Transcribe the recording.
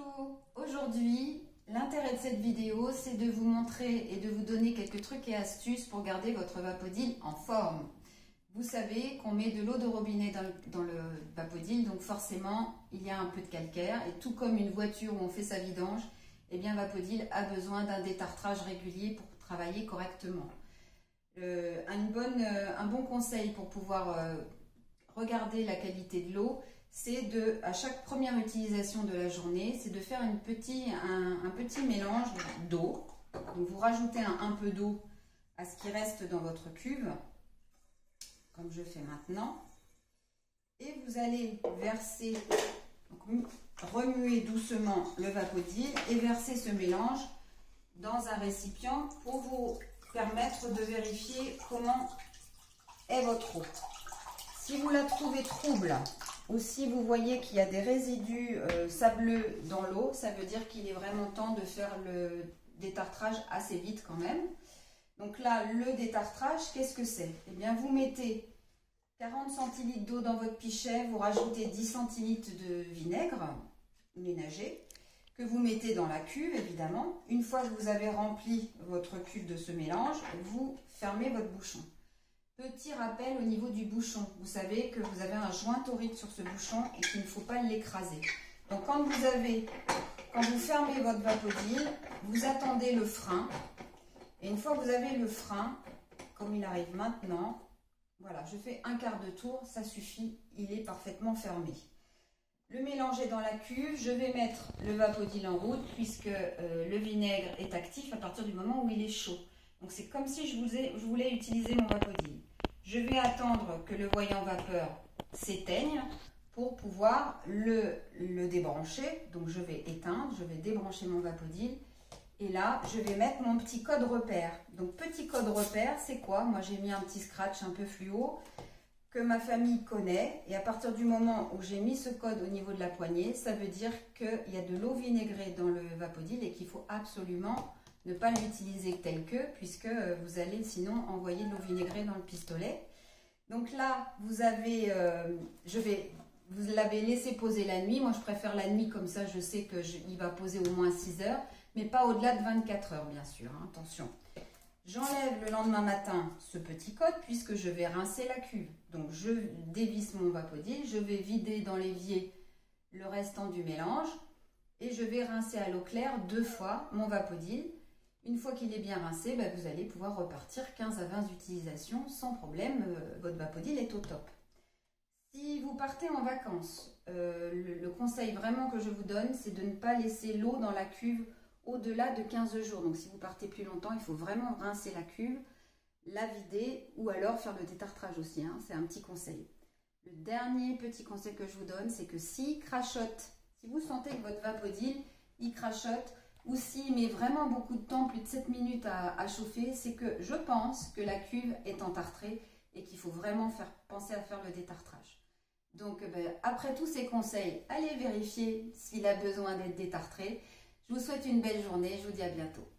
Bonjour, aujourd'hui l'intérêt de cette vidéo c'est de vous montrer et de vous donner quelques trucs et astuces pour garder votre Vapodil en forme. Vous savez qu'on met de l'eau de robinet dans le Vapodil, donc forcément il y a un peu de calcaire et tout comme une voiture où on fait sa vidange, eh bien Vapodil a besoin d'un détartrage régulier pour travailler correctement. Un bon conseil pour pouvoir regarder la qualité de l'eau, c'est à chaque première utilisation de la journée, c'est de faire un petit mélange d'eau. Donc vous rajoutez un peu d'eau à ce qui reste dans votre cuve, comme je fais maintenant. Et vous allez verser, remuer doucement le Vapodil et verser ce mélange dans un récipient pour vous permettre de vérifier comment est votre eau. Si vous la trouvez trouble, ou si vous voyez qu'il y a des résidus sableux dans l'eau, ça veut dire qu'il est vraiment temps de faire le détartrage assez vite quand même. Donc là, le détartrage, qu'est-ce que c'est? Eh bien, vous mettez 40 centilitres d'eau dans votre pichet, vous rajoutez 10 centilitres de vinaigre ménager, que vous mettez dans la cuve, évidemment. Une fois que vous avez rempli votre cuve de ce mélange, vous fermez votre bouchon. Petit rappel au niveau du bouchon, vous savez que vous avez un joint torride sur ce bouchon et qu'il ne faut pas l'écraser. Donc quand vous fermez votre Vapodil, vous attendez le frein. Et une fois que vous avez le frein, comme il arrive maintenant, voilà, je fais un quart de tour, ça suffit, il est parfaitement fermé. Le mélange est dans la cuve, je vais mettre le Vapodil en route puisque le vinaigre est actif à partir du moment où il est chaud. Donc c'est comme si je voulais utiliser mon Vapodil. Je vais attendre que le voyant vapeur s'éteigne pour pouvoir le débrancher. Donc je vais éteindre, je vais débrancher mon Vapodil. Et là, je vais mettre mon petit code repère. Donc petit code repère, c'est quoi? Moi j'ai mis un petit scratch un peu fluo que ma famille connaît. Et à partir du moment où j'ai mis ce code au niveau de la poignée, ça veut dire qu'il y a de l'eau vinaigrée dans le Vapodil et qu'il faut absolument ne pas l'utiliser tel que, puisque vous allez sinon envoyer de l'eau vinaigrée dans le pistolet. Donc là, vous l'avez laissé poser la nuit. Moi, je préfère la nuit, comme ça, je sais qu'il va poser au moins 6 heures, mais pas au-delà de 24 heures, bien sûr. Hein, attention. J'enlève le lendemain matin ce petit code, puisque je vais rincer la cuve. Donc, je dévisse mon Vapodil, je vais vider dans l'évier le restant du mélange, et je vais rincer à l'eau claire 2 fois mon Vapodil. Une fois qu'il est bien rincé, vous allez pouvoir repartir 15 à 20 utilisations sans problème. Votre Vapodil est au top. Si vous partez en vacances, le conseil vraiment que je vous donne, c'est de ne pas laisser l'eau dans la cuve au-delà de 15 jours. Donc si vous partez plus longtemps, il faut vraiment rincer la cuve, la vider ou alors faire le détartrage aussi. Hein, c'est un petit conseil. Le dernier petit conseil que je vous donne, c'est que s'il crachote, si vous sentez que votre Vapodil, il crachote, ou s'il met vraiment beaucoup de temps, plus de 7 minutes à chauffer, c'est que je pense que la cuve est entartrée et qu'il faut vraiment penser à faire le détartrage. Donc après tous ces conseils, allez vérifier s'il a besoin d'être détartré. Je vous souhaite une belle journée, je vous dis à bientôt.